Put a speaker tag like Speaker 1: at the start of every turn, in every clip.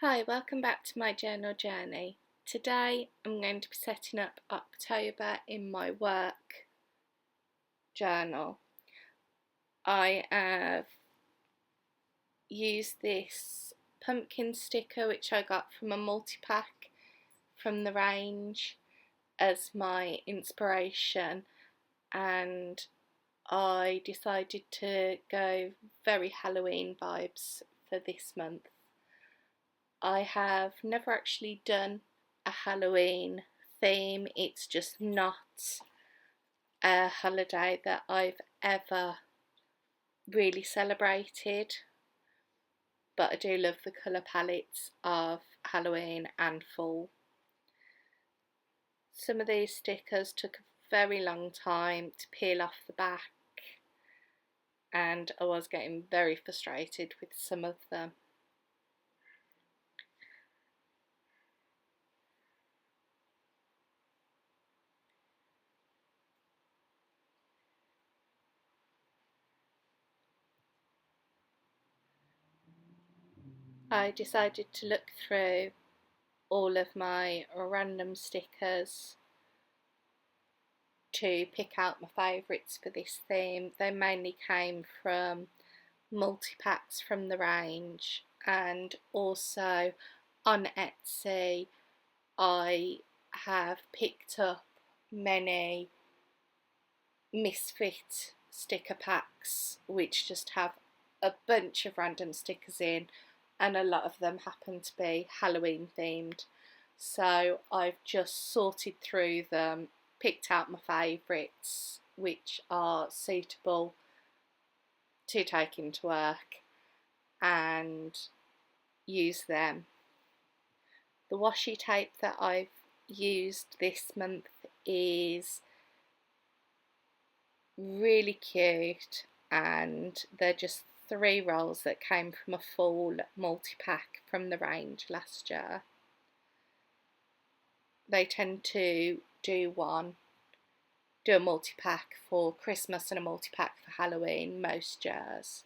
Speaker 1: Hi, welcome back to my journal journey. Today I'm going to be setting up October in my work journal. I have used this pumpkin sticker which I got from a multi-pack from the range as my inspiration, and I decided to go very Halloween vibes for this month. I have never actually done a Halloween theme. It's just not a holiday that I've ever really celebrated, but I do love the colour palettes of Halloween and fall. Some of these stickers took a very long time to peel off the back, and I was getting very frustrated with some of them. I decided to look through all of my random stickers to pick out my favourites for this theme. They mainly came from multi-packs from the range, and also on Etsy I have picked up many misfit sticker packs which just have a bunch of random stickers in, and a lot of them happen to be Halloween themed. So I've just sorted through them, picked out my favourites which are suitable to take into work, and use them. The washi tape that I've used this month is really cute, and they're just 3 rolls that came from a fall multi-pack from the range last year. They tend to do a multi-pack for Christmas and a multi-pack for Halloween most years,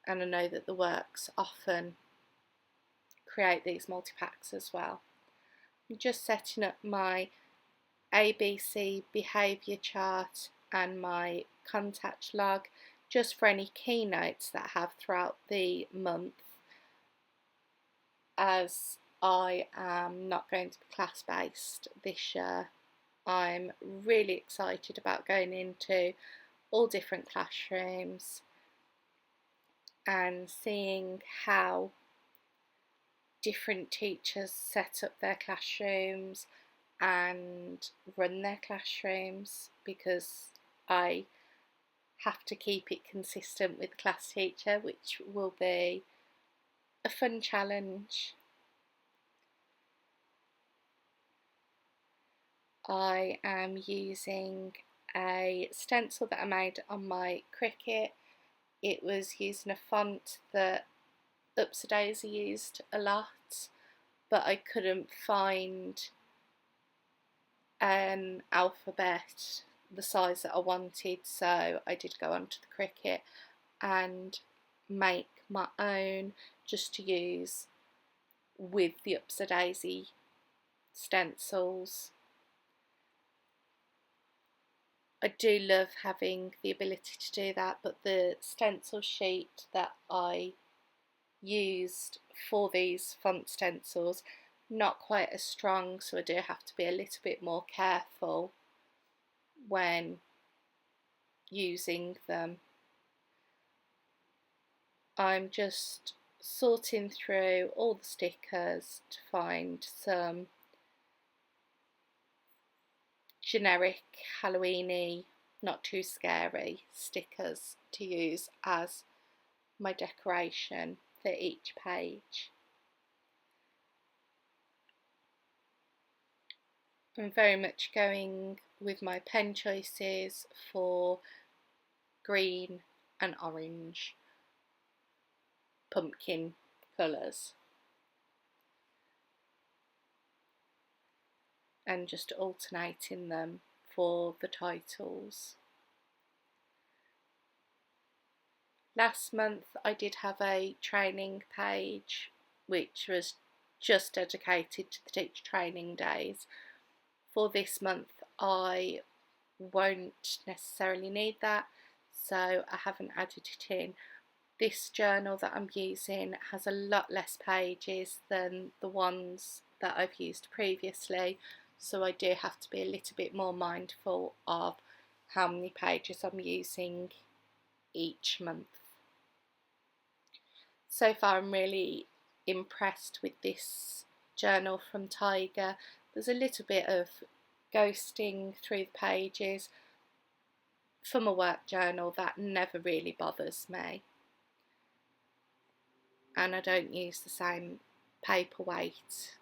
Speaker 1: and I know that the works often create these multi-packs as well. I'm just setting up my ABC behaviour chart and my contact log just for any keynotes that I have throughout the month, as I am not going to be class based this year. I'm really excited about going into all different classrooms and seeing how different teachers set up their classrooms and run their classrooms, because I have to keep it consistent with the class teacher, which will be a fun challenge. I am using a stencil that I made on my Cricut. It was using a font that Daisy used a lot, but I couldn't find an alphabet the size that I wanted, so I did go onto the Cricut and make my own just to use with the Daisy stencils. I do love having the ability to do that, but the stencil sheet that I used for these font stencils not quite as strong, so I do have to be a little bit more careful when using them. I'm just sorting through all the stickers to find some generic Halloweeny, not too scary stickers to use as my decoration for each page. I'm very much going with my pen choices for green and orange pumpkin colours, and just alternating them for the titles. Last month I did have a training page which was just dedicated to the teacher training days. For this month I won't necessarily need that, so I haven't added it in. This journal that I'm using has a lot less pages than the ones that I've used previously, so I do have to be a little bit more mindful of how many pages I'm using each month. So far I'm really impressed with this journal from Tiger. There's a little bit of ghosting through the pages. From a work journal, that never really bothers me, and I don't use the same paperweight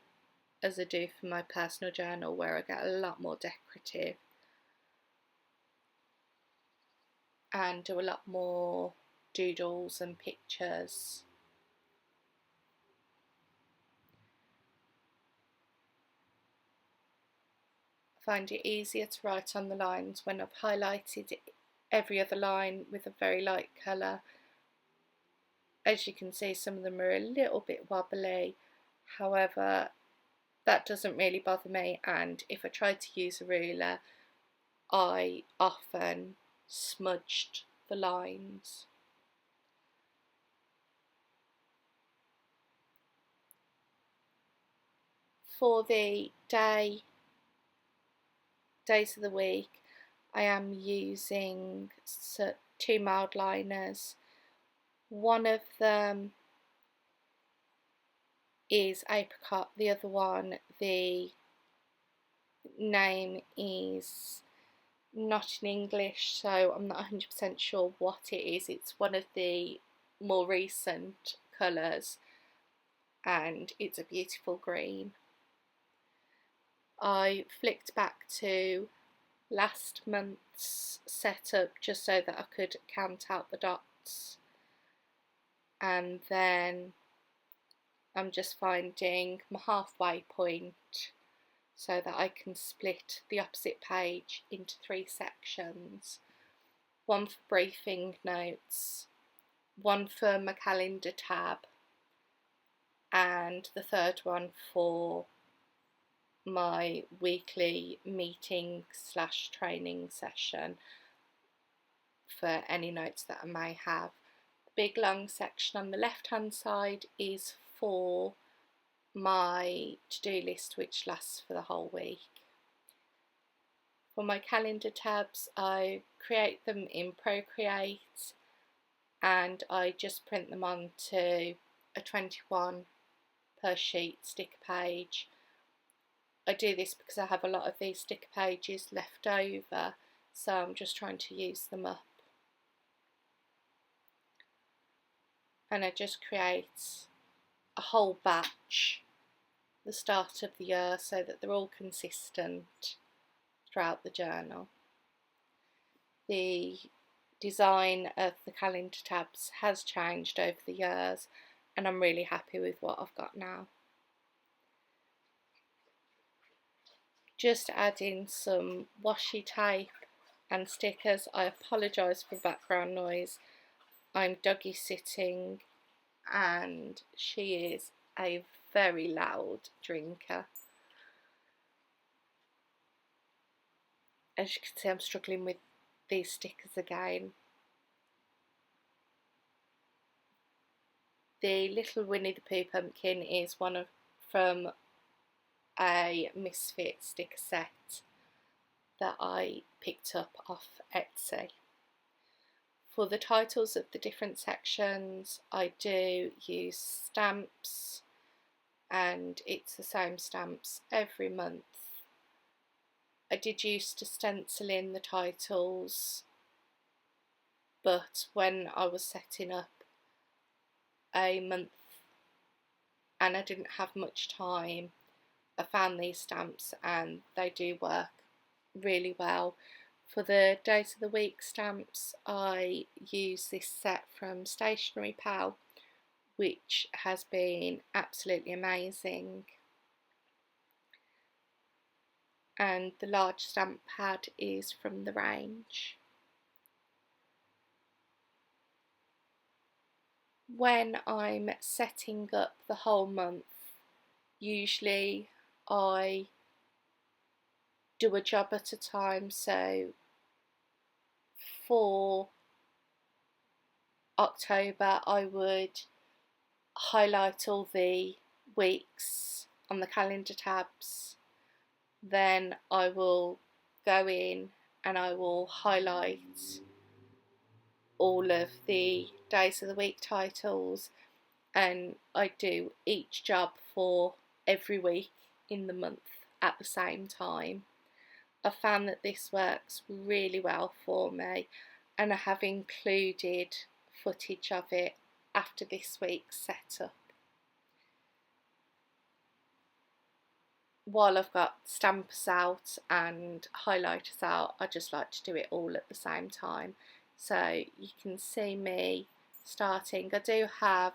Speaker 1: as I do for my personal journal, where I get a lot more decorative and do a lot more doodles and pictures. I find it easier to write on the lines when I've highlighted every other line with a very light colour. As you can see, some of them are a little bit wobbly, however that doesn't really bother me, and if I try to use a ruler I often smudged the lines. For the days of the week I am using two Mildliners. One of them is Apricot, the other one, the name is not in English, so I'm not 100% sure what it is. It's one of the more recent colours and it's a beautiful green. I flicked back to last month's setup just so that I could count out the dots, and then I'm just finding my halfway point so that I can split the opposite page into 3 sections. One for briefing notes, one for my calendar tab, and the third one for my weekly meeting / training session for any notes that I may have. The big long section on the left hand side is for my to-do list, which lasts for the whole week. For my calendar tabs I create them in Procreate and I just print them onto a 21 per sheet sticker page. I do this because I have a lot of these sticker pages left over, so I'm just trying to use them up. And I just create a whole batch at the start of the year so that they're all consistent throughout the journal. The design of the calendar tabs has changed over the years and I'm really happy with what I've got now. Just adding some washi tape and stickers. I apologise for background noise. I'm doggy sitting and she is a very loud drinker. As you can see, I'm struggling with these stickers again. The little Winnie the Pooh pumpkin is from a misfit sticker set that I picked up off Etsy. For the titles of the different sections I do use stamps, and it's the same stamps every month. I did used to stencil in the titles, but when I was setting up a month and I didn't have much time, I found these stamps and they do work really well. For the days of the week stamps I use this set from Stationery Pal, which has been absolutely amazing, and the large stamp pad is from the range. When I'm setting up the whole month, usually I do a job at a time. So for October, I would highlight all the weeks on the calendar tabs. Then I will go in and I will highlight all of the days of the week titles, and I do each job for every week in the month at the same time. I found that this works really well for me, and I have included footage of it after this week's setup. While I've got stampers out and highlighters out, I just like to do it all at the same time. So you can see me starting. I do have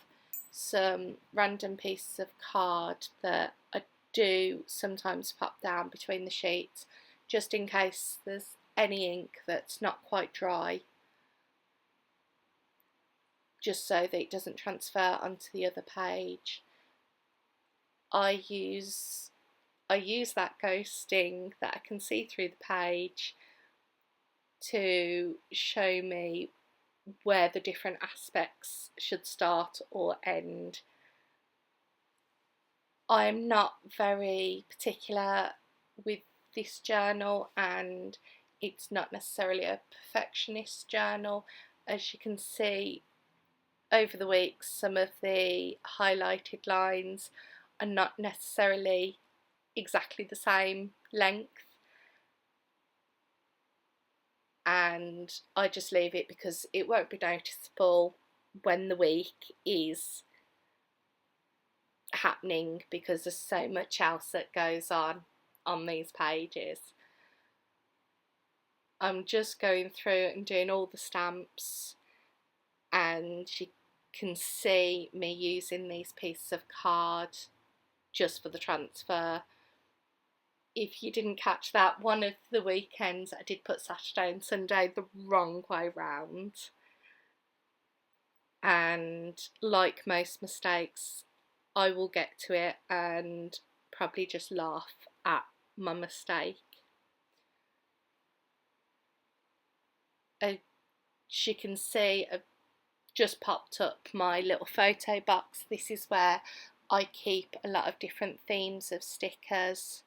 Speaker 1: some random pieces of card that I do sometimes pop down between the sheets, just in case there's any ink that's not quite dry, just so that it doesn't transfer onto the other page. I use that ghosting that I can see through the page to show me where the different aspects should start or end. I'm not very particular with this journal, and it's not necessarily a perfectionist journal. As you can see over the weeks, some of the highlighted lines are not necessarily exactly the same length, and I just leave it because it won't be noticeable when the week is happening, because there's so much else that goes on these pages. I'm just going through and doing all the stamps, and you can see me using these pieces of card just for the transfer. If you didn't catch that, one of the weekends I did put Saturday and Sunday the wrong way round, and like most mistakes, I will get to it and probably just laugh at my mistake. As you can see, I've just popped up my little photo box. This is where I keep a lot of different themes of stickers,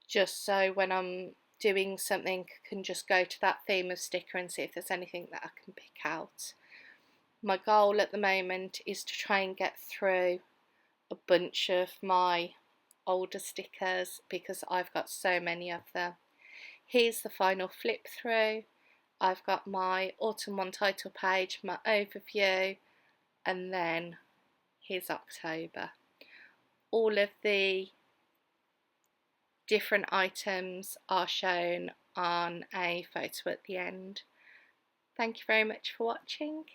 Speaker 1: just so when I'm doing something I can just go to that theme of sticker and see if there's anything that I can pick out. My goal at the moment is to try and get through a bunch of my older stickers because I've got so many of them. Here's the final flip through. I've got my Autumn 1 title page, my overview, and then here's October. All of the different items are shown on a photo at the end. Thank you very much for watching.